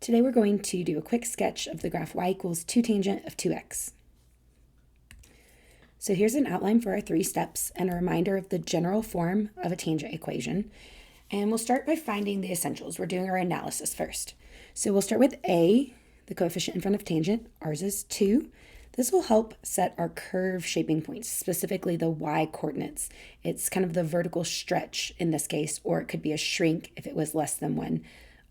Today we're going to do a quick sketch of the graph y equals 2 tangent of 2x. So here's an outline for our 3 steps and a reminder of the general form of a tangent equation. And we'll start by finding the essentials. We're doing our analysis first. So we'll start with a, the coefficient in front of tangent. Ours is 2. This will help set our curve shaping points, specifically the y coordinates. It's kind of the vertical stretch in this case, or it could be a shrink if it was less than 1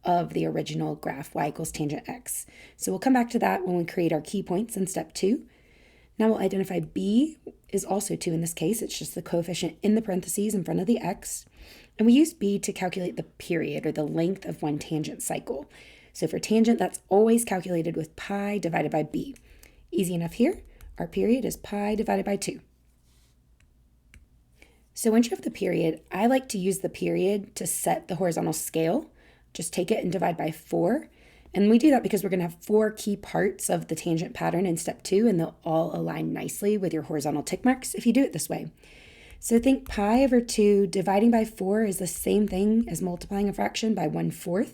of the original graph y equals tangent x. So we'll come back to that when we create our key points in step 2. Now we'll identify b is also 2 in this case. It's just the coefficient in the parentheses in front of the x. And we use b to calculate the period or the length of one tangent cycle. So for tangent, that's always calculated with pi divided by b. Easy enough here. Our period is pi divided by 2. So once you have the period, I like to use the period to set the horizontal scale. Just take it and divide by 4. And we do that because we're going to have 4 key parts of the tangent pattern in step 2, and they'll all align nicely with your horizontal tick marks if you do it this way. So think pi over 2 dividing by 4 is the same thing as multiplying a fraction by 1/4.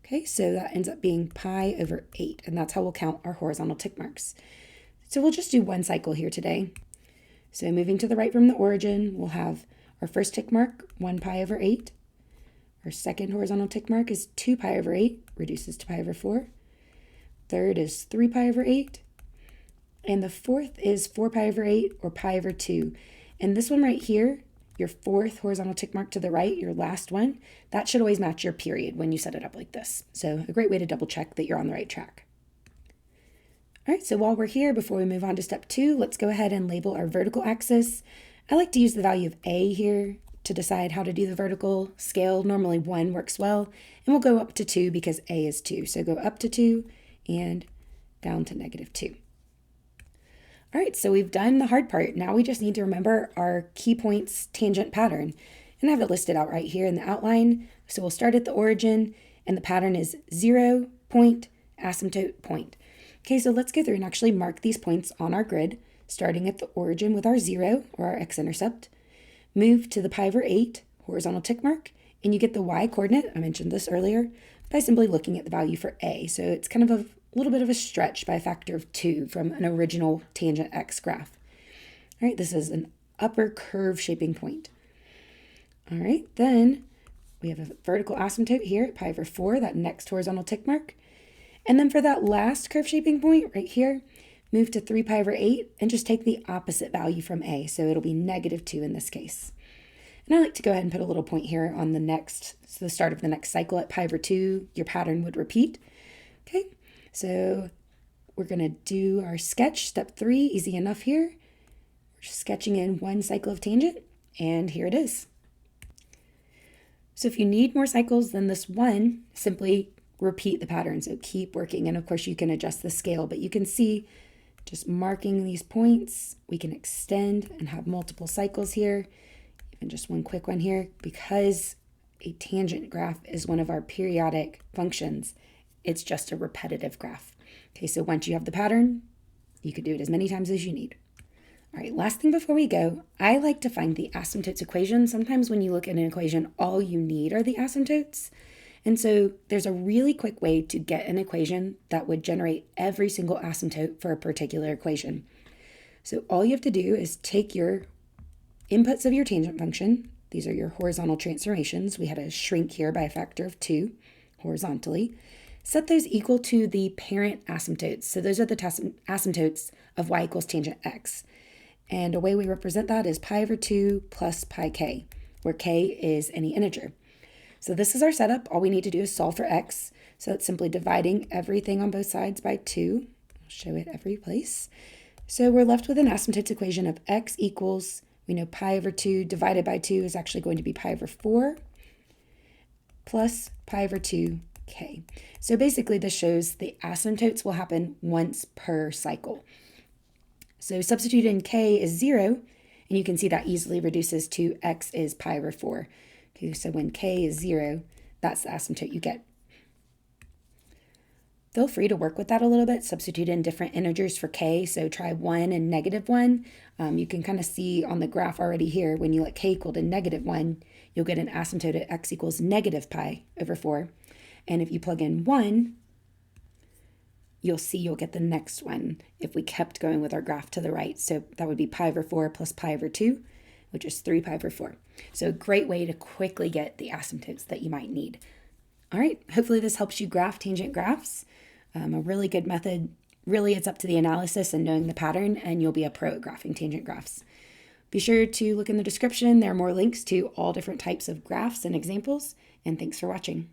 Okay, so that ends up being pi over 8, and that's how we'll count our horizontal tick marks. So we'll just do one cycle here today. So moving to the right from the origin, we'll have our first tick mark, 1 pi over 8. Our second horizontal tick mark is 2 pi over 8, reduces to pi over 4. Third is 3 pi over 8. And the fourth is 4 pi over 8 or pi over 2. And this one right here, your fourth horizontal tick mark to the right, your last one, that should always match your period when you set it up like this. So a great way to double check that you're on the right track. All right, so while we're here, before we move on to step 2, let's go ahead and label our vertical axis. I like to use the value of a here to decide how to do the vertical scale. Normally 1 works well, and we'll go up to 2 because a is 2. So go up to 2 and down to -2. All right, so we've done the hard part. Now we just need to remember our key points tangent pattern. And I have it listed out right here in the outline. So we'll start at the origin, and the pattern is 0, point, asymptote, point. Okay, so let's go through and actually mark these points on our grid, starting at the origin with our 0, or our x-intercept. Move to the pi over 8 horizontal tick mark, and you get the y coordinate, I mentioned this earlier, by simply looking at the value for a. So it's kind of a little bit of a stretch by a factor of 2 from an original tangent x graph. All right, this is an upper curve shaping point. All right, then we have a vertical asymptote here at pi over 4, that next horizontal tick mark. And then for that last curve shaping point right here, move to 3 pi over 8 and just take the opposite value from a. So it'll be -2 in this case. And I like to go ahead and put a little point here on so the start of the next cycle at pi over 2, your pattern would repeat. Okay, so we're going to do our sketch, step 3, easy enough here. We're just sketching in one cycle of tangent, and here it is. So if you need more cycles than this one, simply repeat the pattern. So keep working, and of course you can adjust the scale, but you can see just marking these points, we can extend and have multiple cycles here, even just one quick one here. Because a tangent graph is one of our periodic functions, it's just a repetitive graph. Okay, so once you have the pattern, you could do it as many times as you need. All right, last thing before we go, I like to find the asymptotes equation. Sometimes when you look at an equation, all you need are the asymptotes. And so there's a really quick way to get an equation that would generate every single asymptote for a particular equation. So all you have to do is take your inputs of your tangent function. These are your horizontal transformations. We had a shrink here by a factor of 2 horizontally. Set those equal to the parent asymptotes. So those are the asymptotes of y equals tangent x. And a way we represent that is pi over 2 plus pi k, where k is any integer. So this is our setup. All we need to do is solve for x. So it's simply dividing everything on both sides by 2. I'll show it every place. So we're left with an asymptotes equation of x equals, we know pi over 2 divided by 2 is actually going to be pi over 4 plus pi over 2k. So basically this shows the asymptotes will happen once per cycle. So substitute in k is 0, and you can see that easily reduces to x is pi over 4. Okay, so when k is 0, that's the asymptote you get. Feel free to work with that a little bit. Substitute in different integers for k, so try 1 and -1. You can kind of see on the graph already here, when you let k equal to -1, you'll get an asymptote at x equals -pi over 4. And if you plug in 1, you'll see you'll get the next one if we kept going with our graph to the right. So that would be pi over 4 plus pi over 2, which is 3 pi over 4. So a great way to quickly get the asymptotes that you might need. All right, hopefully this helps you graph tangent graphs. A really good method. Really, it's up to the analysis and knowing the pattern, and you'll be a pro at graphing tangent graphs. Be sure to look in the description. There are more links to all different types of graphs and examples, and thanks for watching.